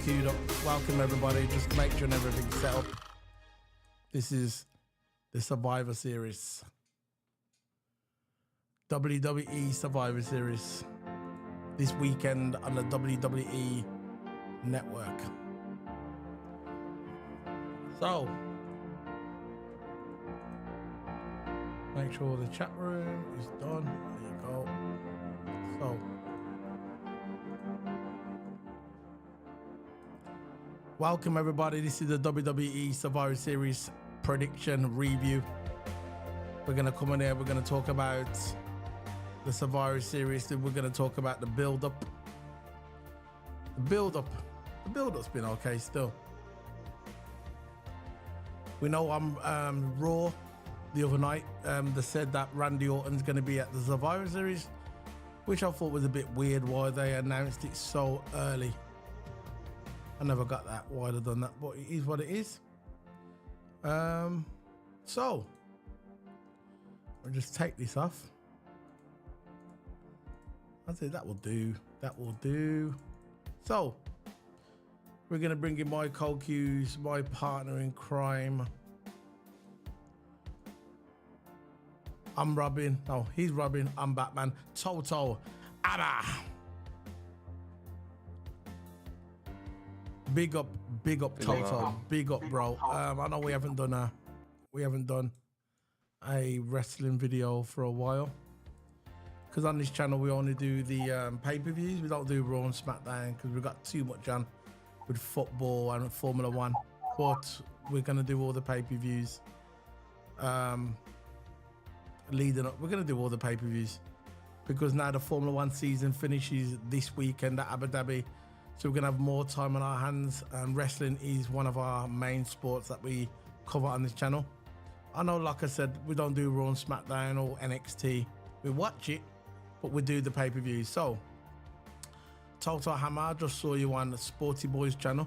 queued up. Welcome everybody. Just make sure everything's set up. This is the Survivor Series. WWE Survivor Series. This weekend on the WWE Network. So, make sure the chat room is done. There you go. So, welcome everybody. This is the WWE Survivor Series prediction review. We're going to come in here. We're going to talk about the Survivor Series. Then we're going to talk about the build-up. the build-up's been okay still. We know I'm Raw the other night. They said that Randy Orton's going to be at the Survivor Series, which I thought was a bit weird. Why they announced it so early? I never got that. Why they done that? But it is what it is. So I'll just take this off. I think that will do. That will do. So we're gonna bring in my co-cues, my partner in crime. I'm Robin. No, he's Robin. I'm Batman. Toto Abba. Big up, Toto. Big up, bro. I know we haven't done a wrestling video for a while, because on this channel we only do the pay-per-views. We don't do Raw and SmackDown because we've got too much on with football and Formula One. But we're gonna do all the pay-per-views. Leading up, we're gonna do all the pay-per-views because now the Formula One season finishes this weekend at Abu Dhabi. So we're gonna have more time on our hands, and wrestling is one of our main sports that we cover on this channel. I know, like I said, we don't do Raw and SmackDown or NXT. We watch it, but we do the pay-per-views. So, Toto Hammer, I just saw you on the Sporty Boys channel.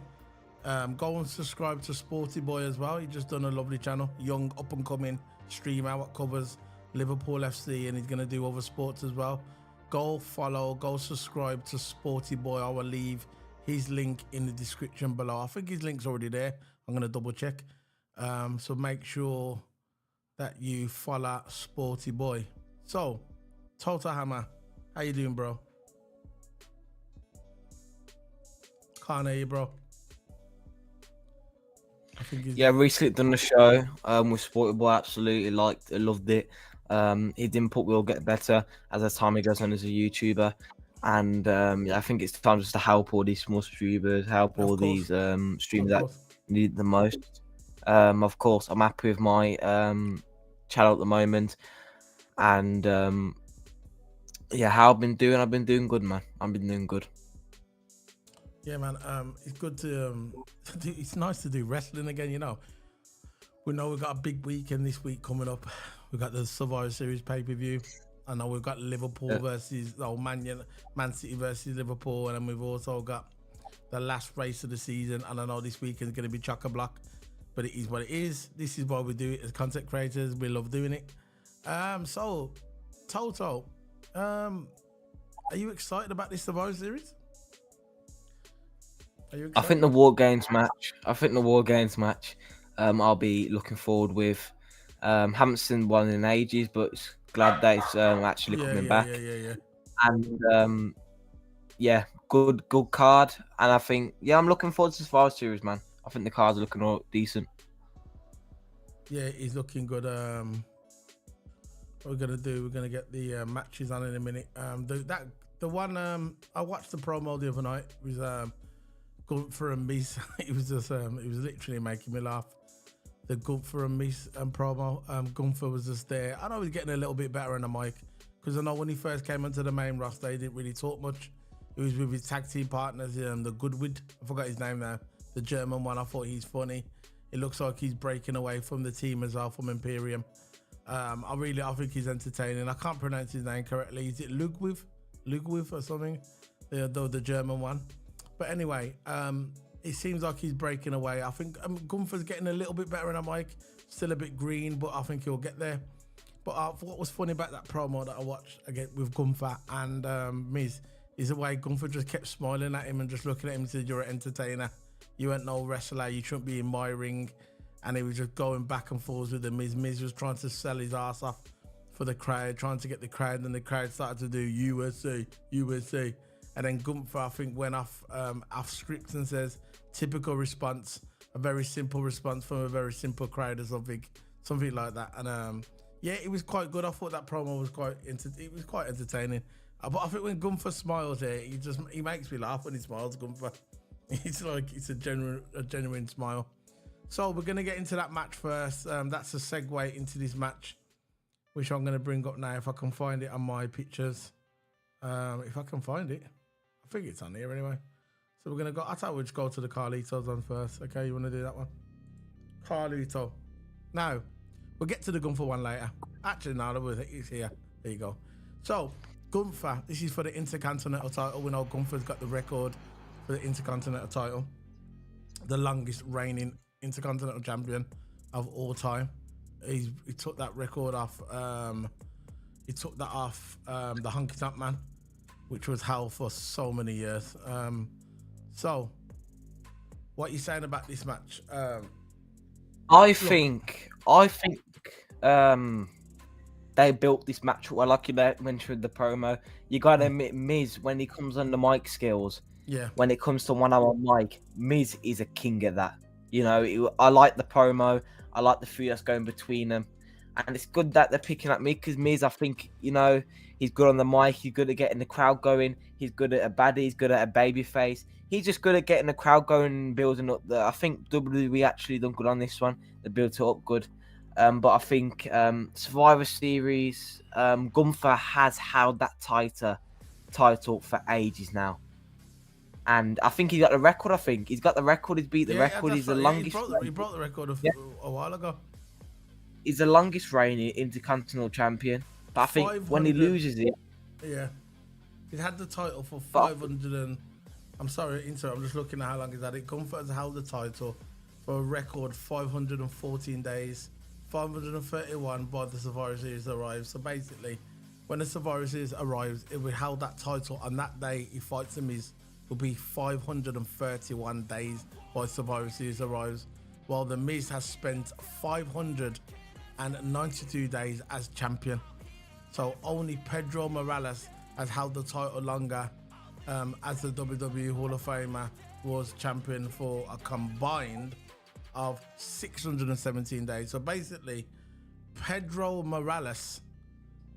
Go and subscribe to Sporty Boy as well. He just done a lovely channel, young up-and-coming streamer what covers Liverpool FC, and he's gonna do other sports as well. Go follow, go subscribe to Sporty Boy. I will leave his link in the description below. I think his link's already there. I'm gonna double check. So make sure that you follow Sporty Boy. So, Toto Hammer, how you doing, bro? Can't hear you, bro. I think Yeah, recently done the show with Sporty Boy. Absolutely loved it. His input will get better as the time he goes on as a YouTuber, and yeah, I think it's time just to help all these small streamers, help all these streamers that need it the most. Of course, I'm happy with my channel at the moment, and yeah, how I've been doing good, man. I've been doing good. Yeah, man. It's good to it's nice to do wrestling again. You know, we know we've got a big weekend this week coming up. We've got the Survivor Series pay-per-view. I know we've got Liverpool versus Man City versus Liverpool, and then we've also got the last race of the season. And I know this weekend is going to be chock-a-block, but it is what it is. This is why we do it as content creators. We love doing it. So, Toto, are you excited about this Survivor Series? I think the War Games match. I'll be looking forward with. Haven't seen one in ages, but it's glad that it's actually coming back. Yeah. And yeah, good card. And I think I'm looking forward to the Survivor Series, man. I think the cards are looking all decent. Yeah, he's looking good. What we're gonna get the matches on in a minute. The one I watched the promo the other night was Gunther and Miz. It was literally making me laugh. The Gunther and Miz promo. Gunther was just there. I know he's getting a little bit better on the mic, because I know when he first came onto the main roster, he didn't really talk much. He was with his tag team partners, the Goodwood. I forgot his name now. The German one. I thought he's funny. It looks like he's breaking away from the team as well, from Imperium. I think he's entertaining. I can't pronounce his name correctly. Is it Ludwig or something? The German one. But anyway, it seems like he's breaking away. I think Gunther's getting a little bit better on the mic. Still a bit green, but I think he'll get there. But what was funny about that promo that I watched again with Gunther and Miz is the way Gunther just kept smiling at him and just looking at him and said, "You're an entertainer. You ain't no wrestler. You shouldn't be in my ring." And he was just going back and forth with the Miz. Miz was trying to sell his ass off for the crowd, trying to get the crowd, and the crowd started to do USA. And then Gunther, I think, went off script and says, typical response, a very simple response from a very simple crowd or something like that. And yeah, it was quite good. I thought that promo was quite entertaining. But I think when Gunther smiles here, he makes me laugh when he smiles, Gunther. It's a genuine smile. So we're gonna get into that match first. That's a segue into this match, which I'm gonna bring up now if I can find it on my pictures. If I can find it, I think it's on here anyway. So we're gonna go. I thought we'd just go to the Carlitos one first. Okay, you want to do that one? Carlito. Now we'll get to the Gunther one later. Actually, no, it's here. There you go. So Gunther, this is for the Intercontinental title. We know Gunther's got the record for the Intercontinental title, the longest reigning Intercontinental champion of all time. He took that record off. He took that off the Honky Tonk Man, which was held for so many years. So, what are you saying about this match? I think they built this match well, like you mentioned the promo. You gotta admit, Miz, when he comes on the mic skills, Yeah. when it comes to one-on-one mic, Miz is a king at that. You know, I like the promo. I like the feud that's going between them. And it's good that they're picking at me because Miz, I think, you know, he's good on the mic. He's good at getting the crowd going. He's good at a baddie. He's good at a baby face. He's just good at getting the crowd going and building up. I think WWE actually done good on this one. They built it up good. But I think Survivor Series, Gunther has held that title for ages now. And I think he got the record. I think he's got the record. He's beat the record. He's the longest. He broke the record a while ago. He's the longest reigning Intercontinental champion. But I think when he loses it, yeah, he's had the title for 500 and. I'm sorry, I'm just looking at how long he's had it. Gunther has held the title for a record 514 days, 531 by the Survivor Series arrives. So basically, when the Survivor Series arrives, it will held that title. On that day, he fights him. Will be 531 days by Survivor Series arrives, while The Miz has spent 592 days as champion. So only Pedro Morales has held the title longer as the WWE Hall of Famer, was champion for a combined of 617 days. So basically, Pedro Morales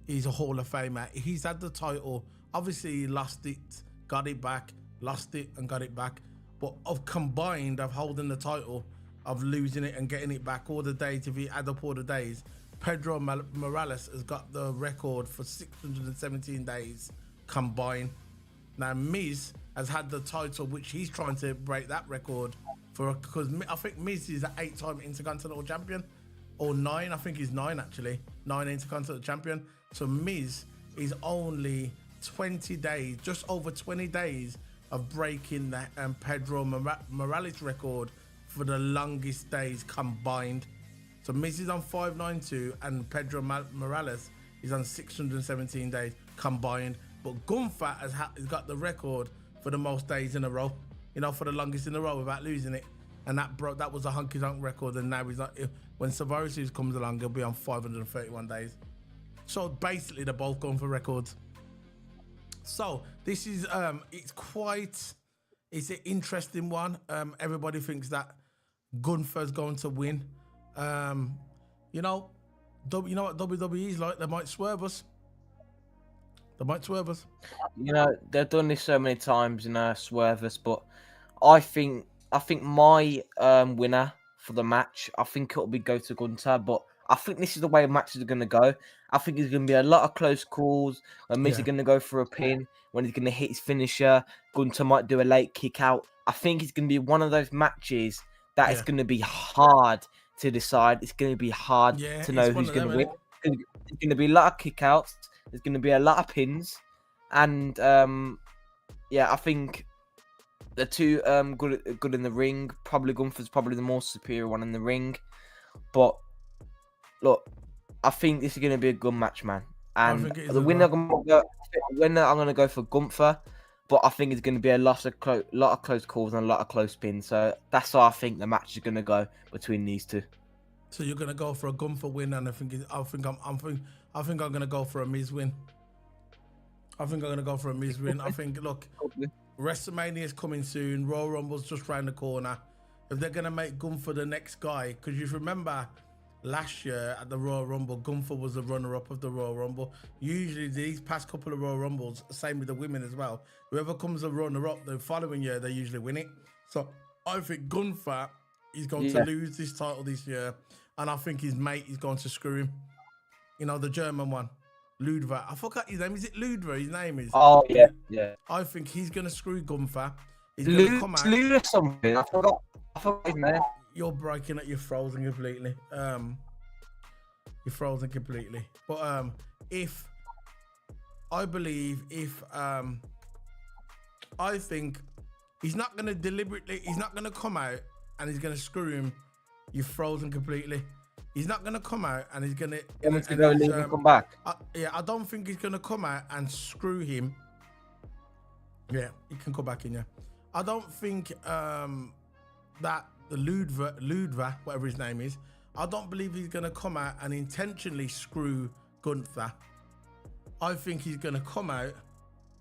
is a Hall of Famer. He's had the title. Obviously, he lost it, got it back, lost it and got it back. But of combined of holding the title, of losing it and getting it back, all the days, if you add up all the days, Pedro Morales has got the record for 617 days combined. Now, Miz has had the title, which he's trying to break that record for, because I think Miz is an 8-time Intercontinental champion, or 9. I think he's 9 actually, 9 Intercontinental champion. So Miz is only 20 days, just over 20 days of breaking the Pedro Morales record for the longest days combined. So Miz is on 592 and Pedro Morales is on 617 days combined. But Gunther has got the record for the most days in a row, you know, for the longest in a row without losing it. And that was a Honky Tonk record. And now he's not, when Survivor Series comes along, he'll be on 531 days. So basically, they're both going for records. So this is, it's an interesting one. Everybody thinks that Gunther's going to win. You know what WWE is like? They might swerve us. You know, they've done this so many times, you know, swerve us. But I think my winner for the match, I think it'll be go to Gunther. But I think this is the way matches are going to go. I think there's going to be a lot of close calls. When Miz is going to go for a pin, when he's going to hit his finisher, Gunther might do a late kick out. I think it's going to be one of those matches that it's going to be hard to decide. It's going to be hard to know who's going to win. There's going to be a lot of kickouts. There's going to be a lot of pins. And, I think the two good in the ring. Probably Gunther's probably the more superior one in the ring. But, look, I think this is going to be a good match, man. And the winner, I'm going to go for Gunther. But I think it's going to be a lot of close calls and a lot of close pins. So that's how I think the match is going to go between these two. So you're going to go for a Gunther win, and I think I'm going to go for a Miz win. I think look, WrestleMania is coming soon. Royal Rumble's just round the corner. If they're going to make Gunther the next guy, because you remember last year at the Royal Rumble, Gunther was the runner-up of the Royal Rumble. Usually these past couple of Royal Rumbles, same with the women as well, whoever comes a runner-up the following year, they usually win it. So I think Gunther is going to lose this title this year, and I think his mate is going to screw him. You know, the German one, Ludwig. I forgot his name. Is it Ludwig? His name is. Oh, yeah. I think he's going to screw Gunther. He's gonna come out. Lou or something. I forgot his name. You're breaking it. You're frozen completely. You're frozen completely. But if I believe if I think he's not gonna deliberately. He's not gonna come out and he's gonna screw him. You're frozen completely. He's not gonna come out and he's gonna. Want to go leave and come back? Yeah, I don't think he's gonna come out and screw him. Yeah, he can come back in. Yeah, I don't think that the Ludva, whatever his name is, I don't believe he's gonna come out and intentionally screw Gunther. I think he's gonna come out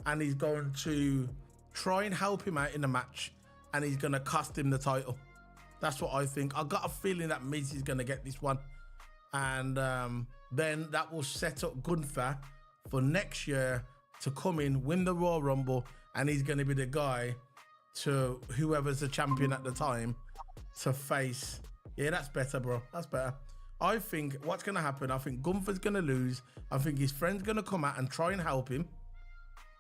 and he's going to try and help him out in the match, and he's gonna cost him the title. That's what I think. I got a feeling that Miz is gonna get this one, and then that will set up Gunther for next year to come in, win the Royal Rumble, and he's gonna be the guy to whoever's the champion at the time to face. Yeah, that's better, bro. That's better. I think what's gonna happen, I think Gunther's gonna lose. I think his friend's gonna come out and try and help him,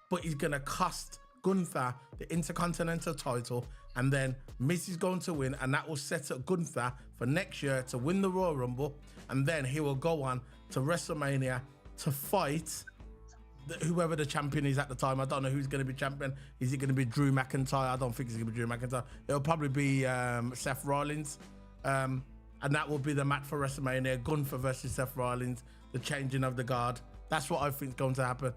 but he's gonna cost Gunther the Intercontinental title, and then Miz is going to win, and that will set up Gunther for next year to win the Royal Rumble, and then he will go on to WrestleMania to fight whoever the champion is at the time. I don't know who's going to be champion. Is it going to be Drew McIntyre? I don't think it's going to be Drew McIntyre. It'll probably be Seth Rollins, and that will be the match for WrestleMania. Gunther versus Seth Rollins, the changing of the guard. That's what I think is going to happen,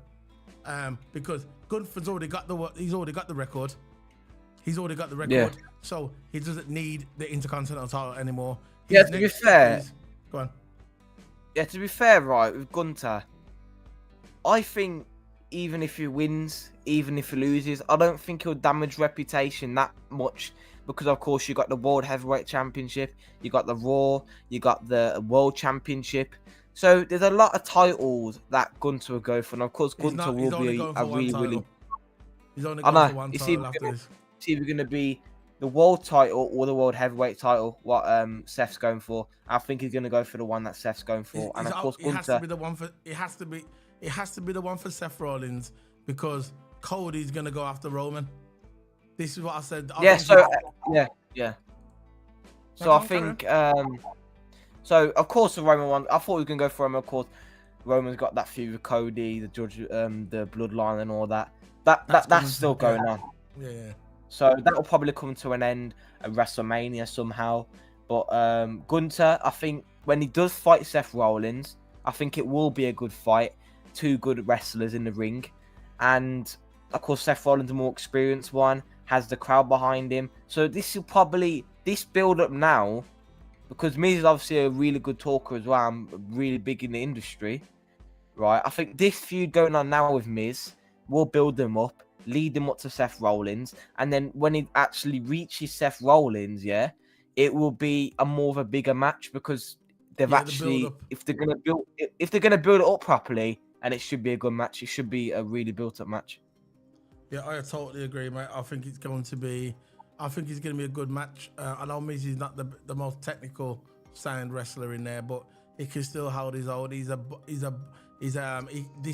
because Gunther's already got the record. He's already got the record, Yeah. so he doesn't need the Intercontinental title anymore. Yeah, to be fair. Go on. Yeah, to be fair, right, with Gunther, I think even if he wins, even if he loses, I don't think he'll damage reputation that much, because of course you got the World Heavyweight Championship, you got the Raw, you got the World Championship. So there's a lot of titles that Gunther will go for, and of course Gunther will be a really. He's only going for one It's title after this. either going to be the world title or the world heavyweight title. What Seth's going for? I think he's going to go for the one that Seth's going for, and of course it has Gunther. to be the one for. It has to be the one for Seth Rollins, because Cody's going to go after Roman. This is what I said. Yeah. So So I think so of course the Roman one. I thought we were going to go for Roman. Of course, Roman's got that feud with Cody, the judge, the bloodline, and all that. That's still going on. Yeah. So that will probably come to an end at WrestleMania somehow. But Gunther, I think when he does fight Seth Rollins, I think it will be a good fight. Two good wrestlers in the ring. And of course, Seth Rollins, the more experienced one, has the crowd behind him. So this build up now, because Miz is obviously a really good talker as well. I'm really big in the industry, right? I think this feud going on now with Miz will build them up, lead them up to Seth Rollins, and then when it actually reaches Seth Rollins, yeah, it will be a more of a bigger match, because they've actually, if they're gonna build it up properly, and it should be a good match. It should be a really built up match. Yeah, I totally agree, mate. I think it's going to be a good match. I know Miz is not the most technical sound wrestler in there, but he can still hold his own. This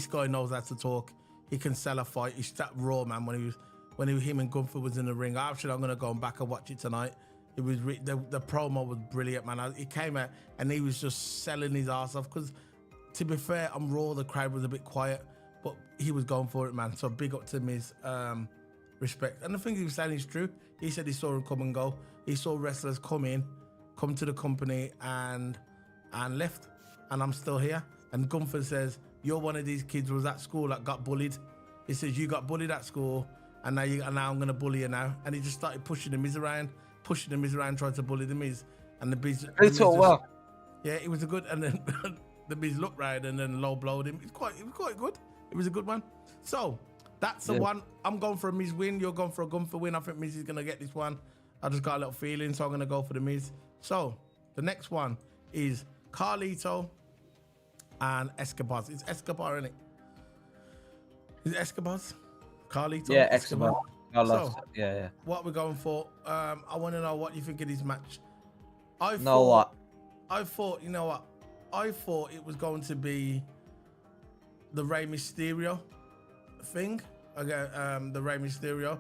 guy knows how to talk. He can sell a fight. He's that raw, man. When him and Gunther was in the ring. Actually, I'm gonna go back and watch it tonight. It was the promo was brilliant, man. He came out and he was just selling his ass off. Because to be fair, on Raw the crowd was a bit quiet, but he was going for it, man. So big up to him, his respect. And the thing he was saying is true. He said he saw him come and go. He saw wrestlers come to the company and left. And I'm still here. And Gunther says, "You're one of these kids who was at school that got bullied." He says, "You got bullied at school, and now I'm going to bully you now." And he just started pushing the Miz around, trying to bully the Miz. And the Miz... well. Yeah, it was a good... And then the Miz looked right and then low blowed him. It was quite good. It was a good one. So, that's the one. I'm going for a Miz win. You're going for a Gunther win. I think Miz is going to get this one. I just got a little feeling, so I'm going to go for the Miz. So, the next one is Carlito and Escobar. It's Escobar, isn't it? Is it Escobar? Carlito? Yeah, Escobar. Yeah. What we're going for? I want to know what you think of this match. I thought it was going to be the Rey Mysterio thing. Okay, the Rey Mysterio.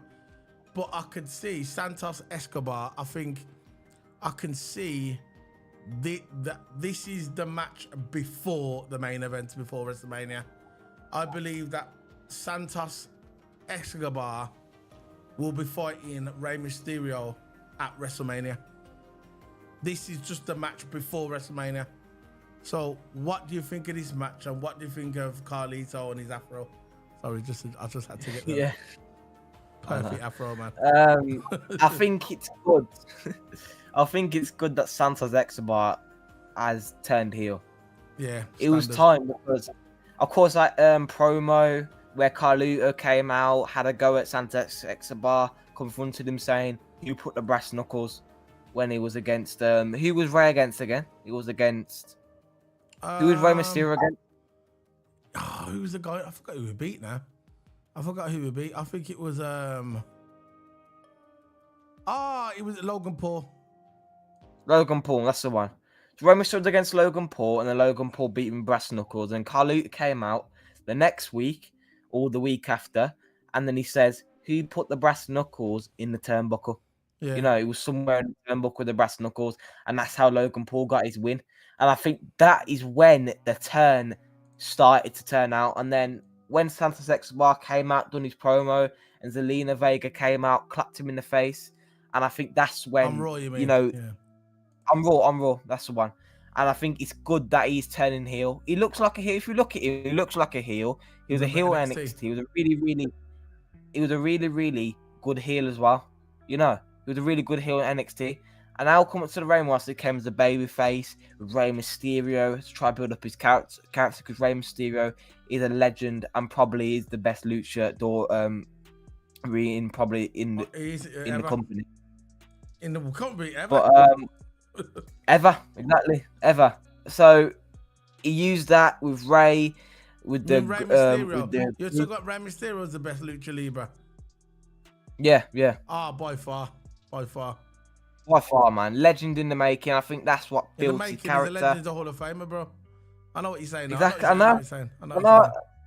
but I could see Santos Escobar. I think I can see this is the match before the main event, before WrestleMania. I believe that Santos Escobar will be fighting Rey Mysterio at WrestleMania. This is just the match before WrestleMania. So, what do you think of this match, and what do you think of Carlito and his afro? Sorry, I just had to get that. Perfect afro, man. I think it's good. I think it's good that Santos Escobar has turned heel. Yeah, it was time, because, of course, that promo where Carlito came out, had a go at Santos Escobar, confronted him saying, "You put the brass knuckles," when he was against who was Rey against again? He was against who was Rey Mysterio again? Oh, who was the guy? I forgot who he beat now. I forgot who he beat. I think it was it was Logan Paul. Logan Paul, that's the one. So Rey Mysterio against Logan Paul, and then Logan Paul beat him brass knuckles. And Carlito came out the next week or the week after, and then he says, "Who put the brass knuckles in the turnbuckle?" Yeah. You know, it was somewhere in the turnbuckle with the brass knuckles, and that's how Logan Paul got his win. And I think that is when the turn started to turn out. And then when Santos Escobar came out, done his promo, and Zelina Vega came out, clapped him in the face, and I think that's when I'm Raw, you mean? you know, yeah. I'm Raw. That's the one. And I think it's good that he's turning heel. He looks like a heel. If you look at him, he looks like a heel. He was a heel in NXT. He was a really good heel as well. You know, he was a really good heel in NXT. And now coming to the Rey Mysterio, came as a baby face with Rey Mysterio to try to build up his character, because Rey Mysterio is a legend and probably is the best luchador probably in the company. In the company ever. But ever. So he used that with Rey, with Rey Mysterio. You're talking about Rey Mysterio as the best lucha libre. Yeah. By far. By far, man. Legend in the making. I think that's what builds his character. He's a legend, he's a Hall of Famer, bro. I know what you're saying. Exactly. I know.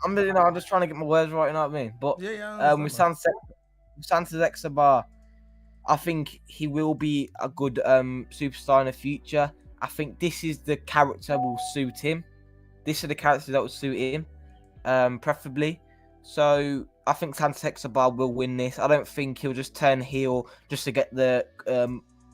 I'm just trying to get my words right, you know what I mean? But with Santos Escobar, I think he will be a good superstar in the future. I think this is the character will suit him. This is the character that will suit him, preferably. So I think Santos Escobar will win this. I don't think he'll just turn heel just to get the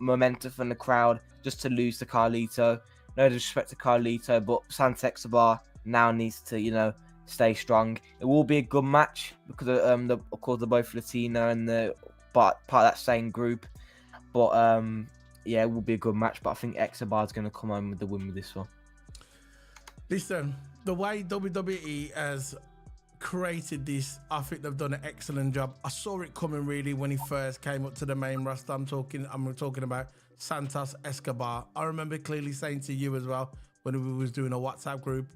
momentum from the crowd, just to lose to Carlito. No disrespect to Carlito, but Santos Escobar now needs to, stay strong. It will be a good match because of course they're both Latino and the part of that same group. But it will be a good match. But I think Escobar is going to come home with the win with this one. Listen, the way WWE has created this, I think they've done an excellent job. I saw it coming really when he first came up to the main roster. I'm talking about Santos Escobar. I remember clearly saying to you as well when we was doing a WhatsApp group.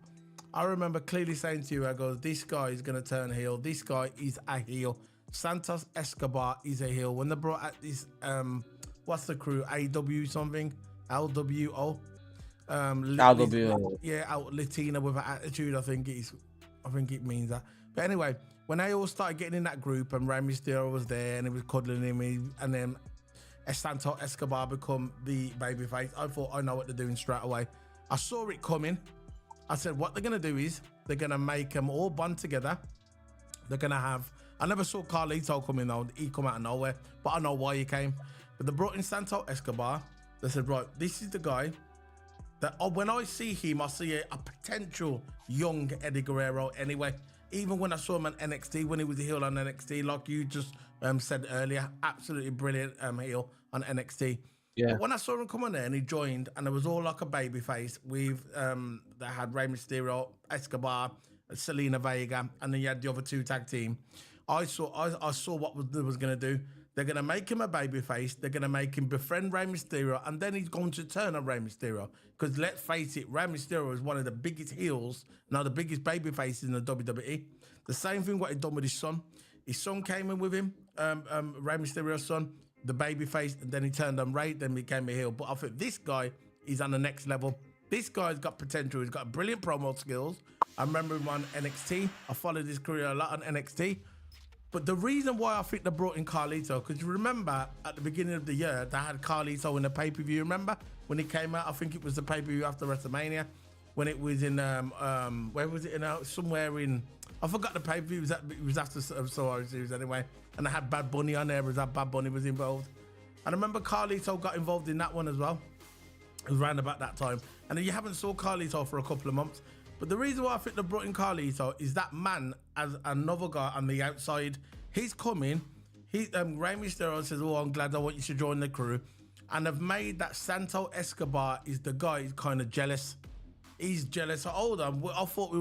I remember clearly saying to you, I go, this guy is going to turn heel. This guy is a heel. Santos Escobar is a heel. When they brought out this, what's the crew? AW something? LWO? LWO. Yeah, Latina with an attitude, I think it means that. But anyway, when they all started getting in that group and Rey Mysterio was there and he was cuddling him, and then Santos Escobar become the babyface, I thought, I know what they're doing straight away. I saw it coming. I said, what they're going to do is they're going to make them all bond together. They're going to have... I never saw Carlito come in though. He come out of nowhere, but I know why he came. But they brought in Santos Escobar. They said, right, this is the guy that when I see him, I see a potential young Eddie Guerrero anyway. Even when I saw him on NXT, when he was a heel on NXT, like you just said earlier, absolutely brilliant heel on NXT. Yeah. But when I saw him come on there and he joined, and it was all like a baby face with that had Rey Mysterio, Escobar, Zelina Vega, and then you had the other two tag team. I saw what they was gonna do. They're gonna make him a baby face. They're gonna make him befriend Rey Mysterio, and then he's going to turn on Rey Mysterio. Because let's face it, Rey Mysterio is one of the biggest heels, now the biggest baby faces in the WWE. The same thing what he done with his son. His son came in with him, Rey Mysterio's son, the baby face, and then he turned on Rey, then became a heel. But I think this guy is on the next level. This guy's got potential. He's got brilliant promo skills. I remember him on NXT. I followed his career a lot on NXT. But the reason why I think they brought in Carlito, because you remember at the beginning of the year, they had Carlito in the pay-per-view, remember? When he came out, I think it was the pay-per-view after WrestleMania, when it was in, where was it in, somewhere in, I forgot the pay-per-view, it was after Survivor Series anyway, and they had Bad Bunny on there, Bad Bunny was involved. And I remember Carlito got involved in that one as well. It was around about that time. And then you haven't saw Carlito for a couple of months. But the reason why I think they brought in Carlito is that man, as another guy on the outside, he's coming. Rey Mysterio says, "Oh, I'm glad I want you to join the crew." And they've made that Santo Escobar is the guy who's kind of jealous. He's jealous. Hold on, I thought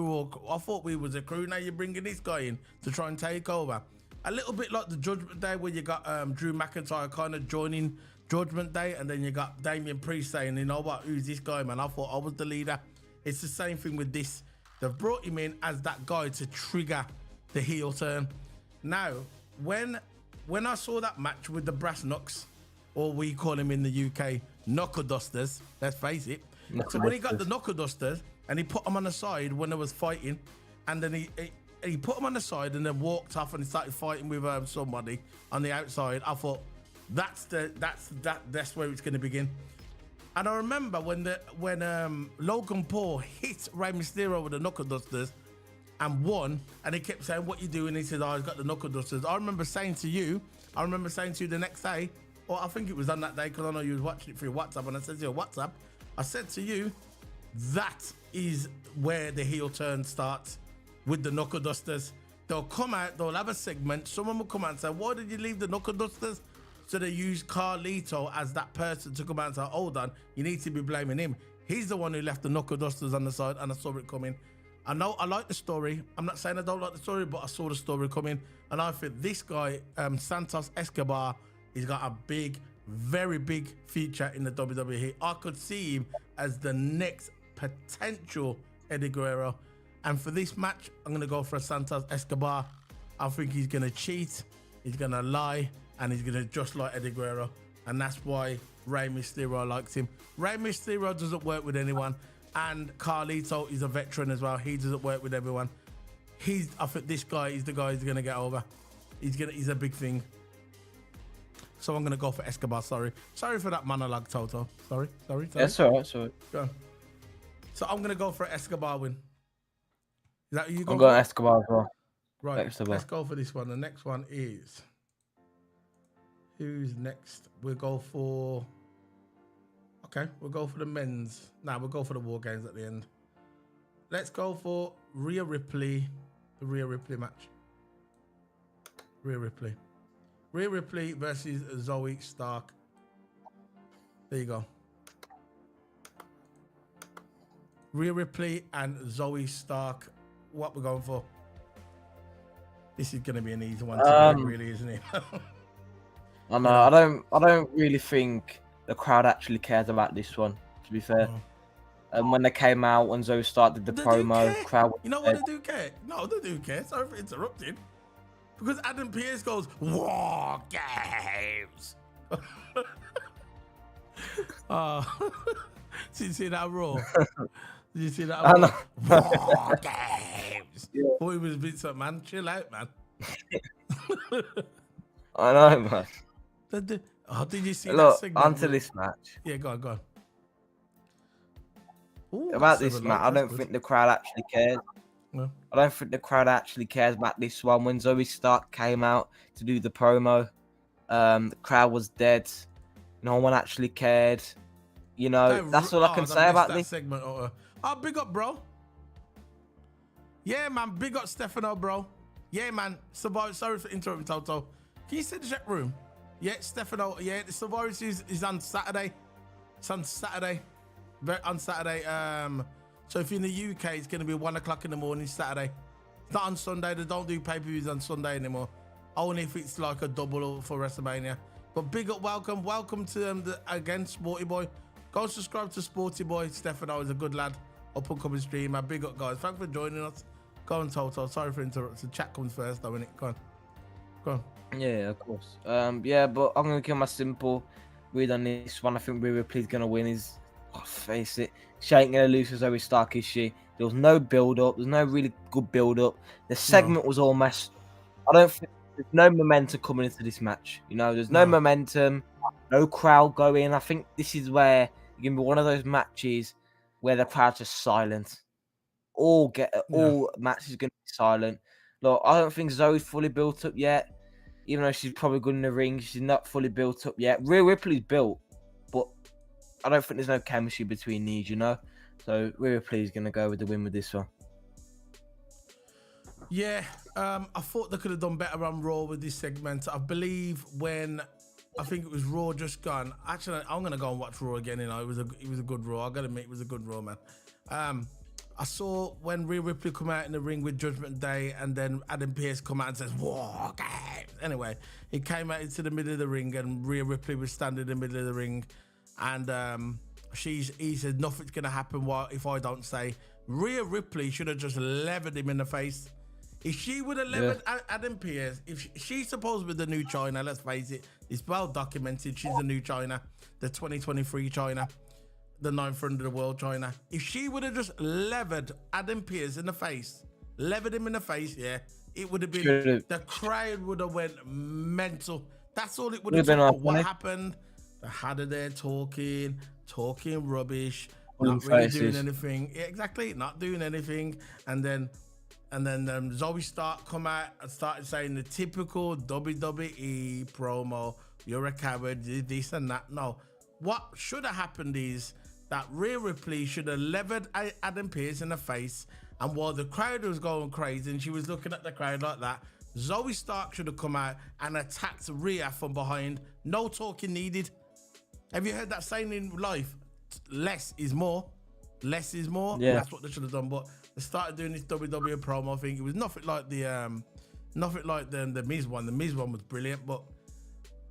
we was a crew. Now you're bringing this guy in to try and take over. A little bit like the Judgment Day, where you got Drew McIntyre kind of joining Judgment Day, and then you got Damian Priest saying, "You know what? Who's this guy, man? I thought I was the leader." It's the same thing with this. They've brought him in as that guy to trigger the heel turn. Now, when I saw that match with the Brass Knucks, or we call him in the UK, Knuckle Dusters, let's face it. So when he got the Knuckle Dusters and he put them on the side when they was fighting, and then he put them on the side and then walked off and he started fighting with somebody on the outside, I thought that's where it's going to begin. And I remember when Logan Paul hit Rey Mysterio with the Knuckle Dusters and won, and he kept saying, "What you doing?" He said, "Oh, I've got the Knuckle Dusters." I remember saying to you the next day, or I think it was on that day, because I know you was watching it through WhatsApp, and I said to you, WhatsApp, I said to you, that is where the heel turn starts with the Knuckle Dusters. They'll come out, they'll have a segment, someone will come out and say, "Why did you leave the Knuckle Dusters?" So they use Carlito as that person to come out and say, "Hold on, you need to be blaming him. He's the one who left the Knuckle Dusters on the side," and I saw it coming. I know I like the story. I'm not saying I don't like the story, but I saw the story coming. And I think this guy, Santos Escobar, he's got a very big future in the WWE. I could see him as the next potential Eddie Guerrero. And for this match, I'm going to go for a Santos Escobar. I think he's going to cheat, he's going to lie, and he's going to just like Eddie Guerrero. And that's why Rey Mysterio likes him. Rey Mysterio doesn't work with anyone. And Carlito is a veteran as well. He doesn't work with everyone. I think this guy is the guy who's going to get over. He's a big thing. So I'm going to go for Escobar. Sorry for that monologue, Toto. Sorry. That's all right. Go on. So I'm going to go for Escobar win. Is that who you go I'm for? going Escobar as well. Right, Escobar. Let's go for this one. The next one is... Who's next? We'll go for... Okay, we'll go for the men's. Nah, we'll go for the War Games at the end. Let's go for Rhea Ripley. The Rhea Ripley match. Rhea Ripley versus Zoe Stark. There you go. Rhea Ripley and Zoe Stark. What we're going for? This is going to be an easy one to pick, really, isn't it? I know. I don't really think the crowd actually cares about this one, to be fair. And when they came out, when Zoe started the promo, crowd. You know what they do care? No, they do care. Sorry for interrupting. Because Adam Pearce goes, "War Games." Did you see that Raw? Did you see that? War Games. Yeah. Boy, it was Vince McMahon. Chill out, man. I know, man. Did you see Look, that segment? onto this match. Yeah, go on. Ooh, about this match, I don't think the crowd actually cares. No. I don't think the crowd actually cares about this one. When Zoe Stark came out to do the promo, the crowd was dead. No one actually cared. You know, that's all I can say about this segment. Big up, bro. Yeah, man. Big up, Stefano, bro. Yeah, man. Sorry for interrupting, Toto. Can you see the chat room? Yeah, Stefano. Yeah, the Survivor Series is on Saturday. It's on Saturday. On Saturday. So if you're in the UK, it's going to be 1 o'clock in the morning Saturday. It's not on Sunday. They don't do pay-per-views on Sunday anymore. Only if it's like a double for WrestleMania. But big up, welcome to again, Sporty Boy. Go subscribe to Sporty Boy. Stefano is a good lad. Up and coming streamer. Big up, guys. Thanks for joining us. Go on, Toto. Sorry for interrupting. Chat comes first, though, innit? Go on. Yeah, of course. Yeah, but I'm gonna give my simple read on this one. I think Rhea Ripley's gonna win. Face it, she ain't gonna lose to Zoe Stark, is she? There was no build up. There's no really good build up. The segment was almost. I don't think there's no momentum coming into this match. You know, there's no No. momentum, no crowd going. I think this is where you're gonna be one of those matches where the crowd's just silent. All matches gonna be silent. Look, I don't think Zoe's fully built up yet. Even though she's probably good in the ring, she's not fully built up yet. Rhea Ripley's built, but I don't think there's no chemistry between these, you know. So Rhea Ripley's gonna go with the win with this one. Yeah, I thought they could have done better on Raw with this segment. I believe when I think it was Raw just gone. Actually, I'm gonna go and watch Raw again. You know, it was a good Raw. I gotta admit, it was a good Raw, man. I saw when Rhea Ripley come out in the ring with Judgment Day, and then Adam Pearce come out and says, "War games." Anyway, he came out into the middle of the ring, and Rhea Ripley was standing in the middle of the ring, and he said, "Nothing's gonna happen if I don't say." Rhea Ripley should have just levered him in the face. If she would have levered Adam Pearce, if she's supposed to be the new China, let's face it, it's well documented. She's the new China, the 2023 China, the 9th friend of the world China. If she would have just levered Adam Pearce in the face, levered him in the face, yeah, it would have been, the crowd would have went mental. That's all it would have been. What happened? They had her there talking rubbish, not really doing anything. Yeah, exactly, not doing anything. And then Zoe Stark come out and started saying the typical WWE promo, "You're a coward, this and that." No, what should have happened is that Rhea Ripley should have levered Adam Pearce in the face, and while the crowd was going crazy and she was looking at the crowd like that, Zoe Stark should have come out and attacked Rhea from behind. No talking needed. Have you heard that saying in life? Less is more. Less is more. Yeah. That's what they should have done. But they started doing this WWE promo thing. It was nothing like the Miz one. The Miz one was brilliant, but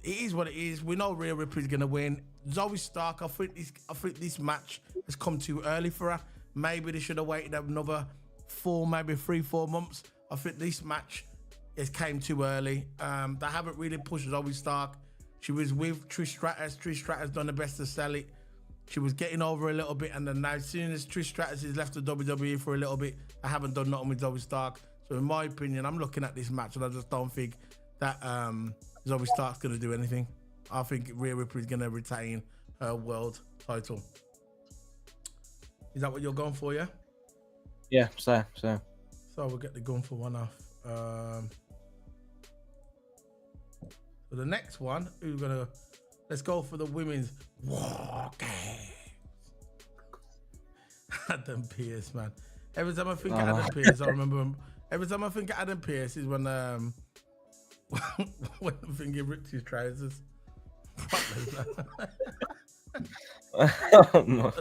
it is what it is. We know Rhea Ripley's gonna win. Zoe Stark, I think this match has come too early for her. Maybe they should have waited another 3-4 months. I think this match came too early. They haven't really pushed Zoe Stark. She was with Trish Stratus. Trish Stratus done the best to sell it. She was getting over a little bit, and then now as soon as Trish Stratus has left the WWE for a little bit, I haven't done nothing with Zoe Stark. So in my opinion, I'm looking at this match and I just don't think that Zoe Stark's going to do anything. I think Rhea Ripley's going to retain her world title. Is that what you're going for, yeah? Yeah, so. So we'll get the gun for one off. So the next one, let's go for the women's War Games. Adam Pearce, man. Every time I think of Adam Pearce, I remember him. Every time I think of Adam Pearce is when I'm thinking ripped his trousers.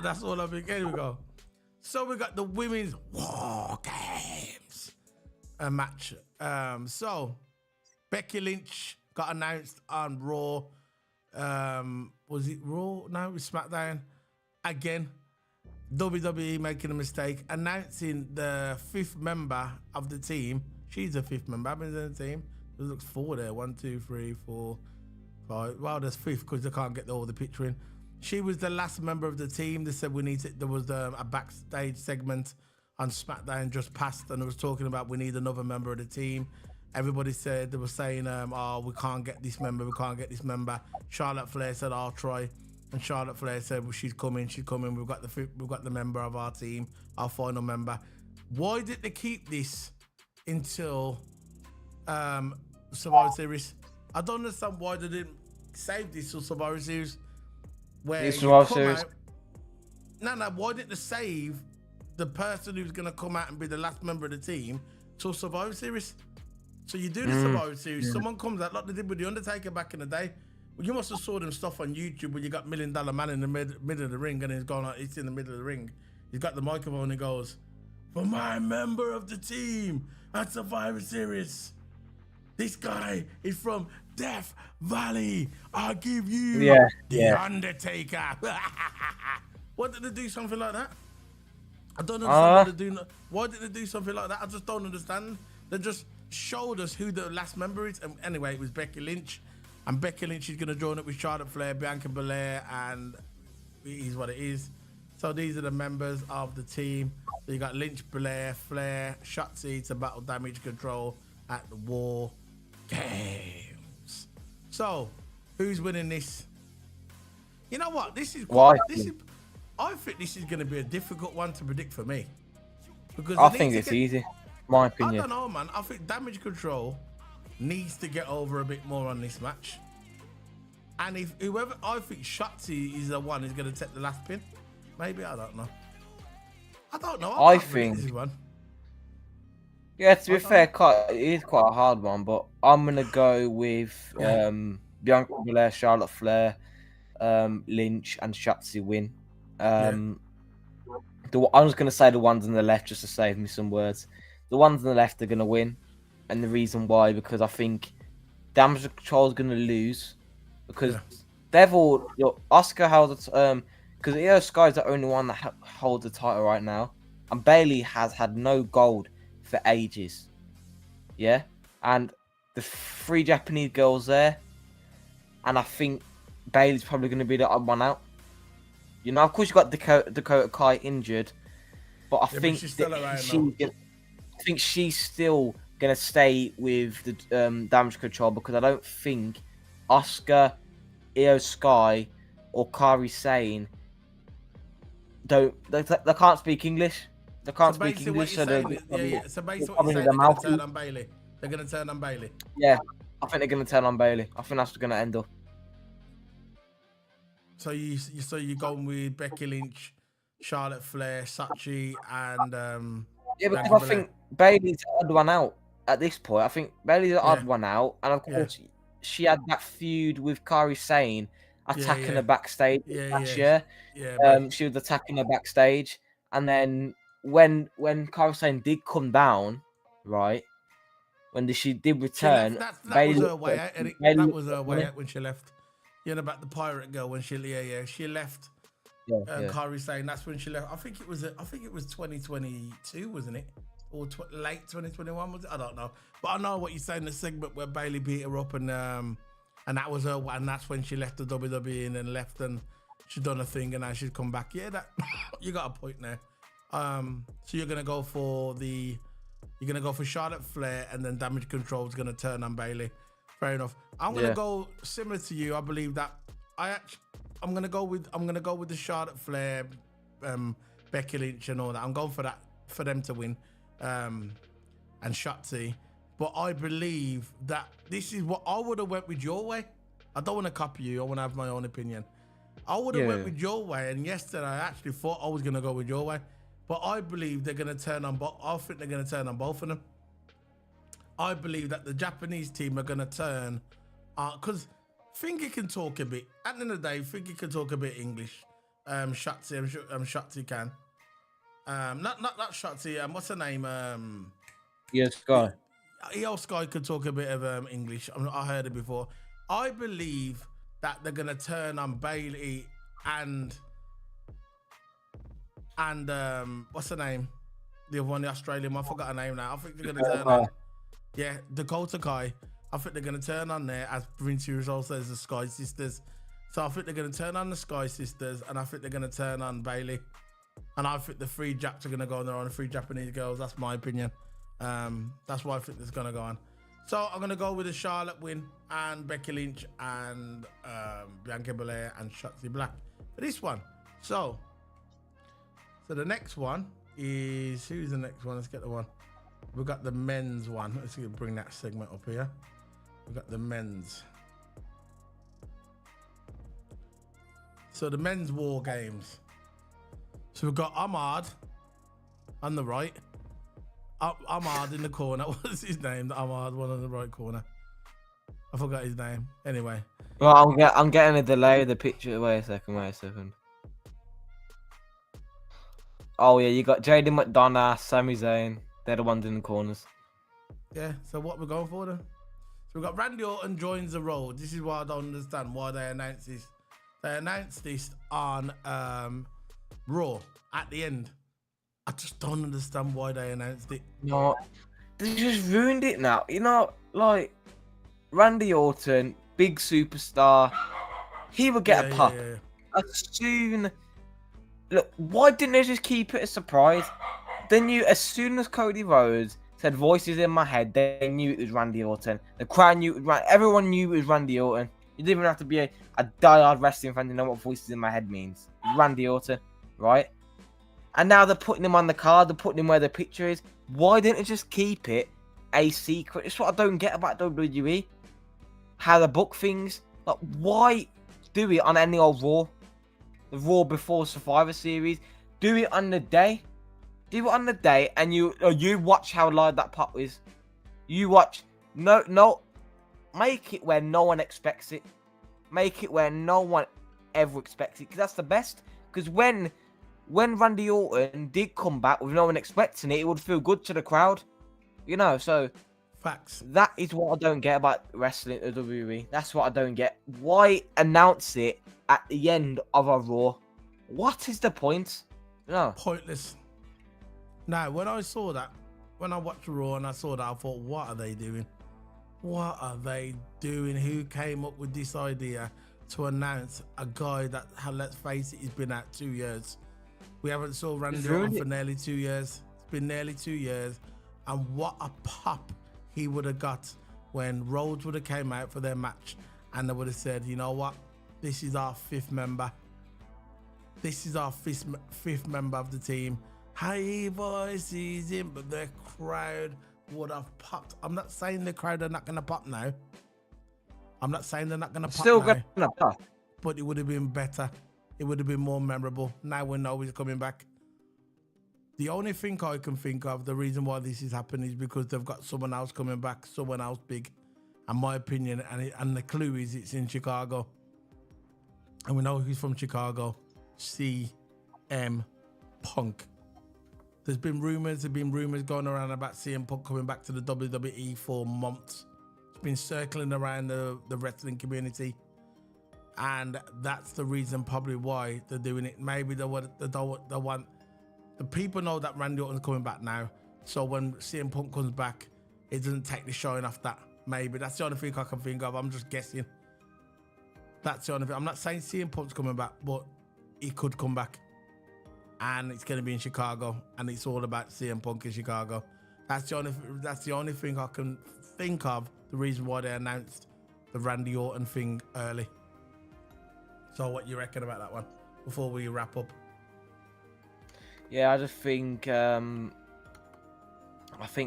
That's all I think. Here we go. So we got the women's War Games match. So Becky Lynch got announced on Raw. Was it Raw? No, it was SmackDown. Again, WWE making a mistake, announcing the 5th member of the team. She's the 5th member. I've been in the team. There looks 4 there. 1, 2, 3, 4, 5. Well, there's 5th because they can't get all the picture in. She was the last member of the team. They said there was a backstage segment on SmackDown just passed, and it was talking about we need another member of the team. Everybody said, they were saying, we can't get this member, we can't get this member. Charlotte Flair said, I'll try. And Charlotte Flair said, well, she's coming. We've got the member of our team, our final member. Why did they keep this until Survivor Series? I don't understand why they didn't save this till Survivor Series. Where Survivor Series. No, why didn't they save the person who's going to come out and be the last member of the team till Survivor Series? So you do the Survivor Series, someone comes out like they did with The Undertaker back in the day. Well, you must have saw them stuff on YouTube where you got $1 Million Man in the middle of the ring, and it's in the middle of the ring. He's got the microphone and he goes, "For my member of the team at Survivor Series, this guy is from Death Valley. I'll give you The Undertaker." Why did they do something like that? I don't understand why did they do something like that? I just don't understand. They just showed us who the last member is. And anyway, it was Becky Lynch. And Becky Lynch is going to join up with Charlotte Flair, Bianca Belair, and it is what it is. So these are the members of the team. So you got Lynch, Belair, Flair, Shotzi to Battle Damage Control at the War. games. So, who's winning this? You know what? This is Why? I think this is going to be a difficult one to predict for me. Because I think it's easy. My I opinion. don't know, man. I think Damage Control needs to get over a bit more on this match. And if whoever, I think Shotzi is the one who's going to take the last pin. Maybe, I don't know. I don't know. I can't predict think- this one. Yeah, to be fair, it is quite a hard one, but I'm gonna go with Bianca Belair, Charlotte Flair, Lynch, and Shotzi win. I'm just gonna say the ones on the left just to save me some words. The ones on the left are gonna win, and the reason why, because I think Damage Control is gonna lose because they've all Oscar held it because Io Sky is the only one that holds the title right now, and Bailey has had no gold for ages. Yeah, and the 3 Japanese girls there, and I think Bailey's probably going to be the odd one out. You know, of course you got Dakota Kai injured, but I think she's still around, I think she's still going to stay with the Damage Control because I don't think Oscar, Io Sky, or Kairi Sane they can't speak English. They can't speak English, so So basically, what you're saying, they're going to turn on Bailey. They're going to turn on Bailey. Yeah, I think they're going to turn on Bailey. I think that's going to end up. So you're going with Becky Lynch, Charlotte Flair, Sachi, and Yeah, because I think Bailey's the odd one out at this point. I think Bailey's the odd one out, and of course she had that feud with Kairi Sane attacking her backstage last year. Yeah, she was attacking her backstage, and then when Kairi Sane did come down, right, when she did return, that Bailey was her way out, Eric. That was her way out when she left. You know about the pirate girl when she left. Kairi Sane, that's when she left. I think it was 2022, wasn't it? Or late 2021 was it? I don't know. But I know what you're saying. The segment where Bailey beat her up and that was her, and that's when she left the WWE and then left and she's done a thing and now she's come back. Yeah, that you got a point there. So you're gonna go for Charlotte Flair and then Damage Control is gonna turn on Bailey. Fair enough. I'm gonna go similar to you. I believe that I'm gonna go with the Charlotte Flair, Becky Lynch and all that. I'm going for that for them to win, and Shotzi. But I believe that this is what I would have went with your way. I don't want to copy you. I want to have my own opinion. I would have went with your way, and yesterday I actually thought I was gonna go with your way, but I believe they're gonna turn on. I think they're gonna turn on both of them. I believe that the Japanese team are gonna turn, because Fingy can talk a bit. At the end of the day, Fingy can talk a bit English. Shotzi can. Not Shotzi. What's her name? Yes, Sky. Io Sky could talk a bit of English. I heard it before. I believe that they're gonna turn on Bailey and what's her name? The other one, the Australian one. I forgot her name now. I think they're gonna turn on. Yeah, Dakota Kai. I think they're going to turn on there, as Vinci Rizzo says, the Sky Sisters. So I think they're going to turn on the Sky Sisters, and I think they're going to turn on Bailey. And I think the 3 Japs are going to go on there on the 3 Japanese girls. That's my opinion. That's why I think it's going to go on. So I'm going to go with the Charlotte win and Becky Lynch and Bianca Belair and Shotzi Black for this one. So the next one is, who's the next one? Let's get the one. We've got the men's one. Let's see, bring that segment up here. We've got the men's. So the men's war games. So we've got Ahmad on the right. Ahmad in the corner. What's his name? The Ahmad one on the right corner. I forgot his name. Anyway. Well, I'm getting a delay of the picture. Wait a second. Oh yeah, you got Jaden McDonough, Sami Zayn. They're the ones in the corners. Yeah, so what we're going for then? So we've got Randy Orton joins the road. This is why I don't understand why they announced this. They announced this on Raw at the end. I just don't understand why they announced it. No, they just ruined it now. You know, like Randy Orton, big superstar. He would get a pop. As soon. Look, why didn't they just keep it a surprise? Then as soon as Cody Rhodes said voices in my head. They knew it was Randy Orton. The crowd knew it was everyone knew it was Randy Orton. You didn't even have to be a diehard wrestling fan to know what voices in my head means. Randy Orton, right? And now they're putting him on the card. They're putting him where the picture is. Why didn't they just keep it a secret? It's what I don't get about WWE. How they book things. Like, why do it on any old Raw? The Raw before Survivor Series. Do it on the day. Do it on the day, and you watch how live that pop is. You watch. No. Make it where no one expects it. Make it where no one ever expects it. Because that's the best. Because when Randy Orton did come back with no one expecting it, it would feel good to the crowd. You know, so... Facts. That is what I don't get about wrestling at WWE. That's what I don't get. Why announce it at the end of a Raw? What is the point? No. Pointless. Now, when I saw that, when I watched Raw and I saw that, I thought, what are they doing? What are they doing? Who came up with this idea to announce a guy that, let's face it, he's been out 2 years. We haven't saw Randy Orton for nearly 2 years. It's been nearly 2 years. And what a pop he would have got when Rhodes would have came out for their match and they would have said, you know what? This is our fifth member. This is our fifth member of the team. High voices in, but the crowd would have popped. I'm not saying the crowd are not going to pop now. I'm not saying they're not going to pop Still now. gonna pop. But it would have been better. It would have been more memorable. Now we know he's coming back. The only thing I can think of, the reason why this is happening is because they've got someone else coming back, someone else big. And my opinion, and the clue is it's in Chicago. And we know he's from Chicago. CM Punk. There's been rumors going around about CM Punk coming back to the WWE for months. It's been circling around the wrestling community. And that's the reason probably why they're doing it. Maybe they want... The people know that Randy Orton's coming back now. So when CM Punk comes back, it doesn't take the shine off that. Maybe. That's the only thing I can think of. I'm just guessing. That's the only thing. I'm not saying CM Punk's coming back, but he could come back. And it's going to be in Chicago. And it's all about CM Punk in Chicago. That's the only thing I can think of. The reason why they announced the Randy Orton thing early. So what you reckon about that one? Before we wrap up. Yeah, I just think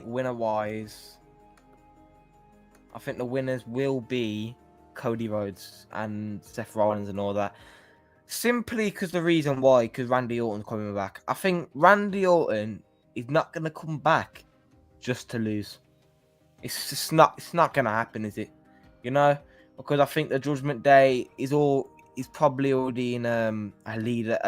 winner-wise, I think the winners will be Cody Rhodes and Seth Rollins and all that. Simply because the reason why, because Randy Orton's coming back. I think Randy Orton is not going to come back just to lose. It's just not. It's not going to happen, is it? You know, because I think the Judgment Day is probably already in a leader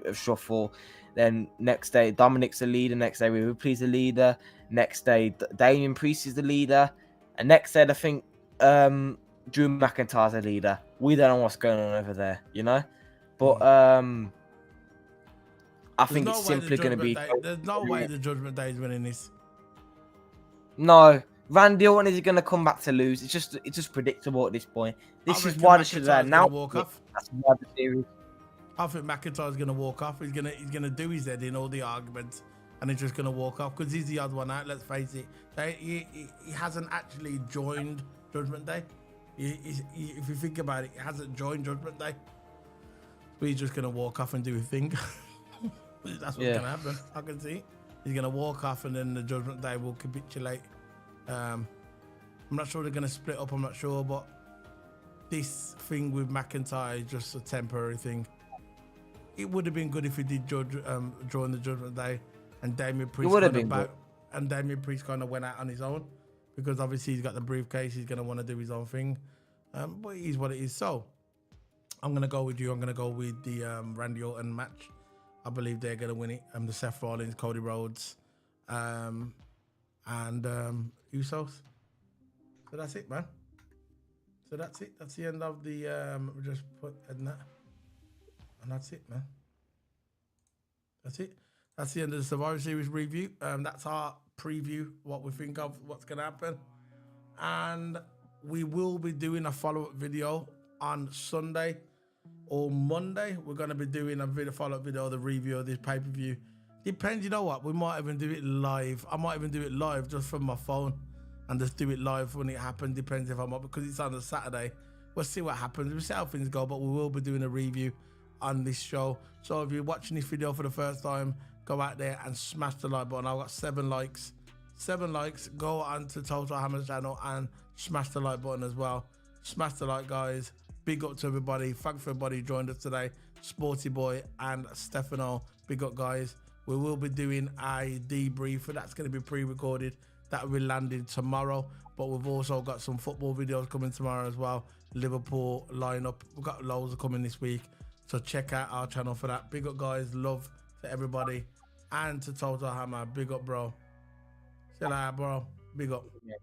of shuffle. Then next day, Dominic's the leader. Next day, Ripley's the leader. Next day, Damian Priest is the leader. And next day, I think Drew McIntyre's the leader. We don't know what's going on over there, you know? But I think it's simply going to be... There's no way the Judgment Day is winning this. No. Randy Orton is going to come back to lose. It's just predictable at this point. This is why they should have now. That's why the series... I think McIntyre's going to walk off. He's gonna do his head in all the arguments, and he's just going to walk off because he's the odd one out. Let's face it. He hasn't actually joined Judgment Day. If you think about it, he hasn't joined Judgment Day. But he's just going to walk off and do his thing. That's what's going to happen. I can see. He's going to walk off, and then the Judgment Day will capitulate. I'm not sure they're going to split up. I'm not sure, but this thing with McIntyre is just a temporary thing. It would have been good if he did join the Judgment Day, and Damian Priest kind of went out on his own, because obviously he's got the briefcase. He's going to want to do his own thing, but it is what it is. So I'm going to go with you. I'm going to go with the Randy Orton match. I believe they're going to win it. The Seth Rollins, Cody Rhodes, and Usos. So that's it, man. So that's it. That's the end of the just put in that. And that's it, man. That's it. That's the end of the Survivor Series review. That's our preview, what we think of what's going to happen. And we will be doing a follow-up video on Sunday or Monday. We're going to be doing a follow-up video, the review of this pay-per-view. Depends, you know what? We might even do it live. I might even do it live just from my phone and just do it live when it happens. Depends if I'm up because it's on a Saturday. We'll see what happens. We'll see how things go, but we will be doing a review on this show. So if you're watching this video for the first time, go out there and smash the like button. I've got 7 likes. 7 likes. Go on to Total Hammers channel and smash the like button as well. Smash the like, guys. Big up to everybody. Thanks for everybody who joined us today. Sporty Boy and Stefano. Big up, guys. We will be doing a debrief. That's going to be pre-recorded. That will be landing tomorrow. But we've also got some football videos coming tomorrow as well. Liverpool lineup. We've got loads coming this week. So check out our channel for that. Big up, guys. Love to everybody. And to Total Hammer. Big up, bro. See you later, bro. Big up. Yeah.